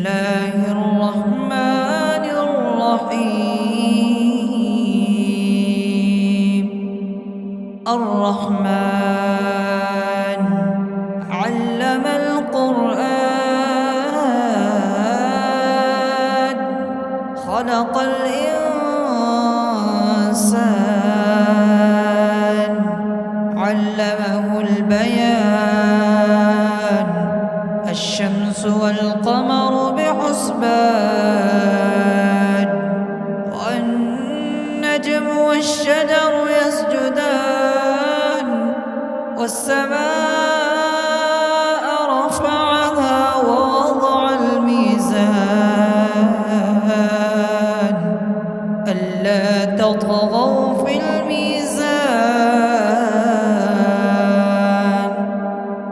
الله الرحمن الرحيم. الرحمن علم القرآن خلق الإنسان علمه البيان الشمس والقمر بحسبان والنجم والشجر يسجدان والسماء رفعها ووضع الميزان ألا تطغوا في الميزان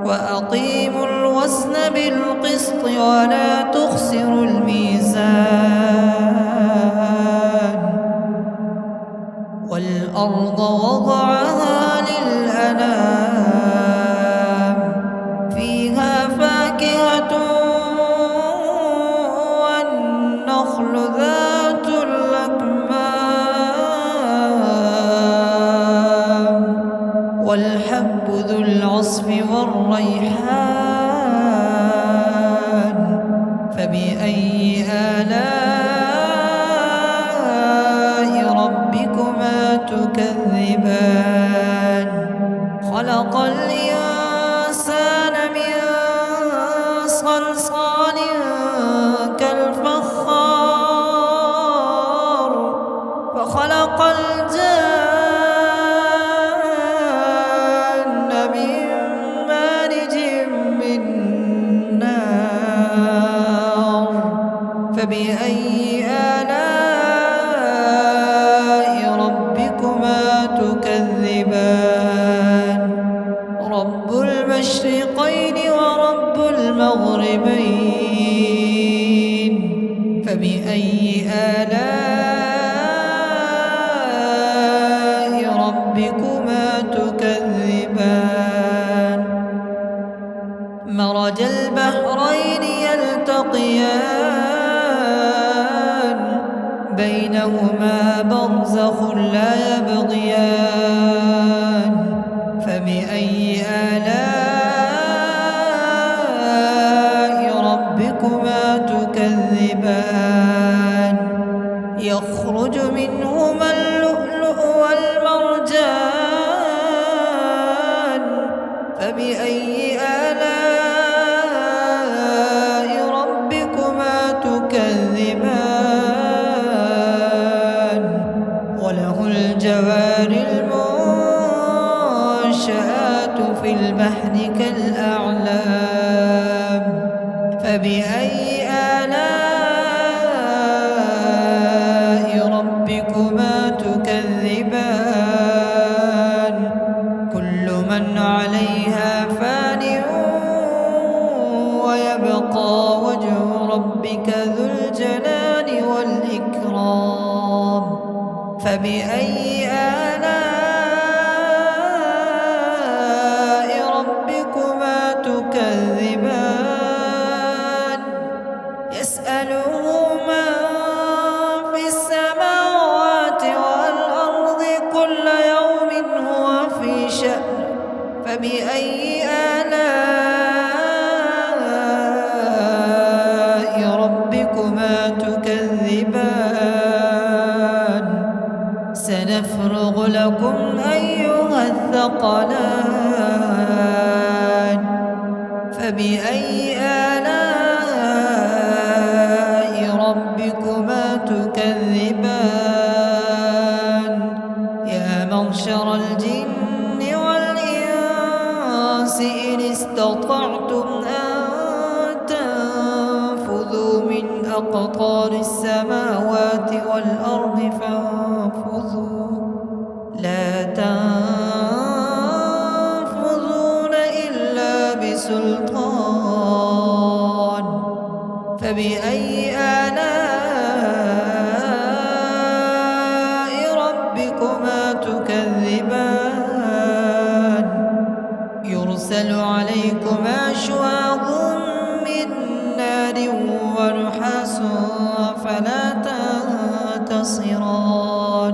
وأقيموا الوزن بالقسط ولا تخسروا الميزان والأرض وضعها للأنام فيها فاكهة والنخل ذات الأكمام والحب ذو العصف والريحان فبأي آلاء ربكما تكذبان خلق الإنسان من صلصال كالفخار وخلق الجن من مارج من نار فبأي آلاء ربكما تكذبان رب المشرقين ورب المغربين فبأي آلاء ربكما تكذبان مرج البحرين يلتقيان بينهما برزخ لا يبغيان فبأي آلاء ربكما تكذبان يخرج منهما اللؤلؤ والمرجان فبأي آلاء ربكما تكذبان وله الجوار المنشآت في البحر كالأعلام فبأي آلاء ربكما تكذبان كل من عليها فان ويبقى وجه ربك ذو الجلال والإكرام فبأي آلاء ربكما تكذبان يسأله من في السماوات والأرض كل يوم هو في شأن فبأي آلاء ربكما تكذبان سنفرغ لكم أيها الثقلان فبأي آلاء ربكما تكذبان يا معشر الجن والإنس إن استطعتم أن تنفذوا من أقطار السماوات والأرض فانفذوا لا تنفذون إلا بسلطان فبأي آلاء ربكما تكذبان يرسل عليكما شواظ من نار ونحاس فلا تنتصران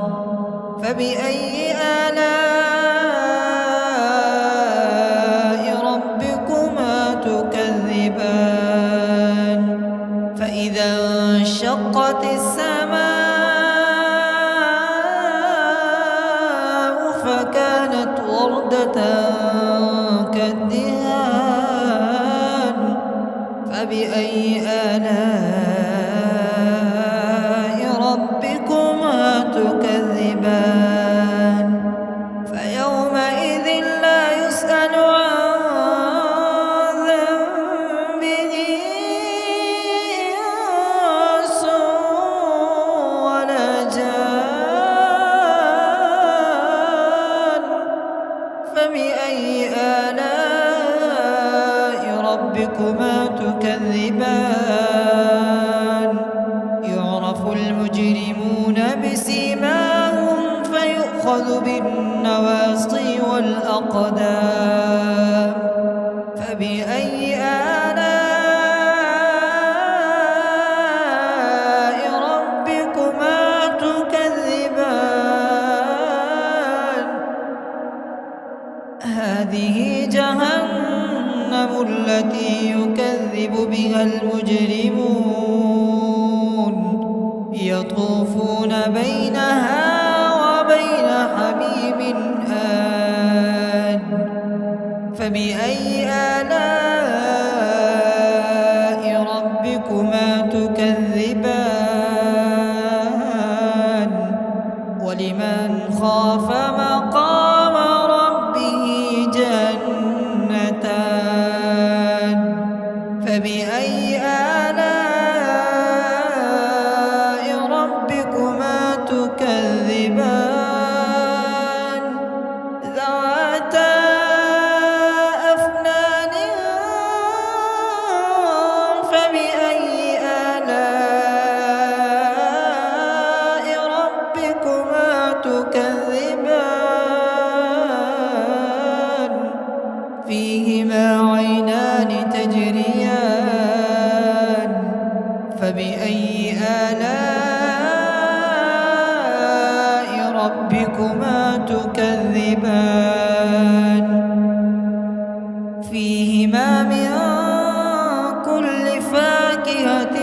فبأي آلاء ربكما تكذبان فإذا انشقت السماء فكانت وردة كالدهان فبأي آلاء ربكما تكذبان فيومئذ لا يسأل عن ذنبه إنس ولا جان فبأي آلاء ربكما تكذبان يعرف المجرمون بسيماهم فيؤخذ بالنواصي والأقدام فبأي آلاء ربكما تكذبان هذه جهنم التي يكذب بها المجرمون يطوفون بينها وبين حميم آن فبأي آلاء ربكما تكذبان ولمن خاف مقام ربه جنتان فبأي آلاء ربكما تكذبان ذواتا أفنان فبأي آلاء ربكما تكذبان فيهما عينان تجريان فبأي آلاء ربكما تكذبان فيهما من كل فاكهة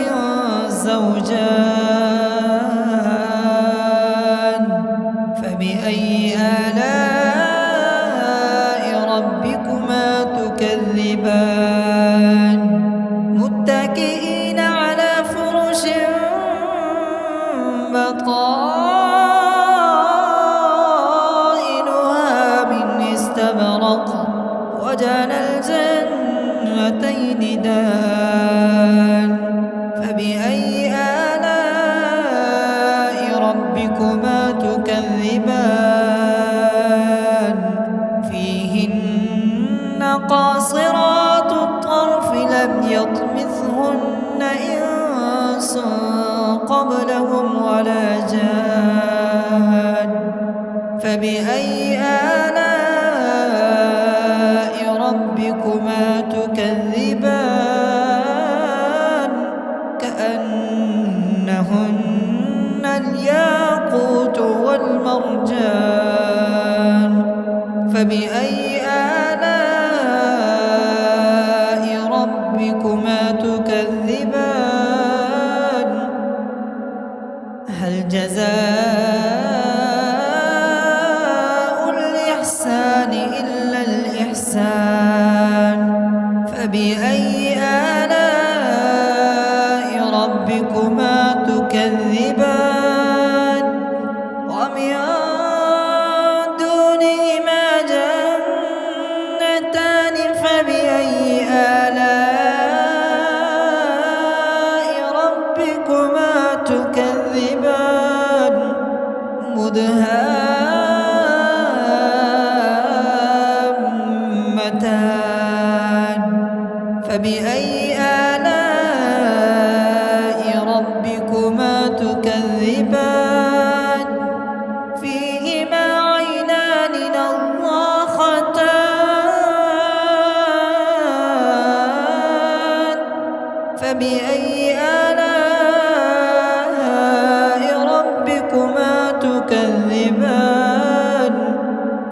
زوجان فبأي آلاء ربكما تكذبان متكئين على فرش بطائنها من استبرق وجنى الجنتين دان فبأي آلاء ربكما تكذبان فيهن قاصرات الطرف لم يطمثهن إنس قبلهم ولا جان فبأي آلاء ربكما تكذبان كأنهن الياقوت والمرجان فبأي آلاء ربكما تكذبان هل جزاء الإحسان إلا الإحسان فبأي آلاء ربكما تكذبان ومن دونهما جنتان فبأي آلاء ربكما تكذبان مدهامتان فبأي آلاء ربكما تكذبان فيهما عينان نضاختان فبأي آلاء ربكما تكذبان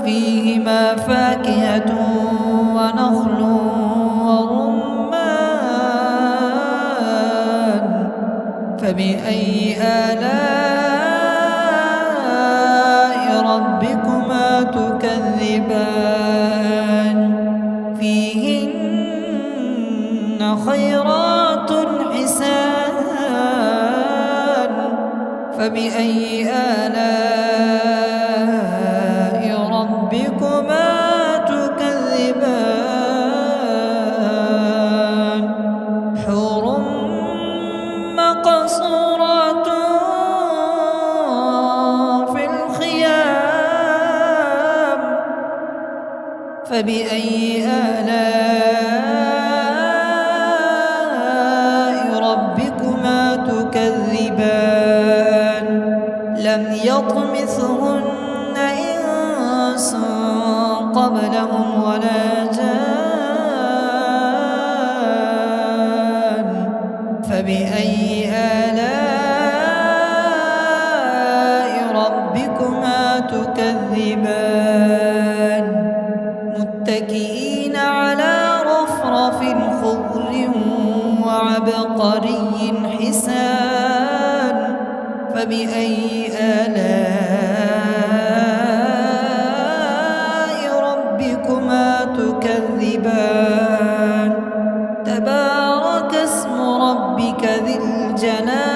فيهما فاكهة ونخل ورمان فبأي آلاء ربكما تكذبان فيهن خيرات حسان فبأي آلاء ربكما تكذبان حور مقصورات في الخيام فبأي آلاء ربكما تكذبان لم يطمثهن إنس قبلهم ولا جان فبأي آلاء ربكما تكذبان متكئين على رفرف خضر وعبقري حسان فبأي آلاء ربكما تكذبان تبارك اسم ربك ذي الجلال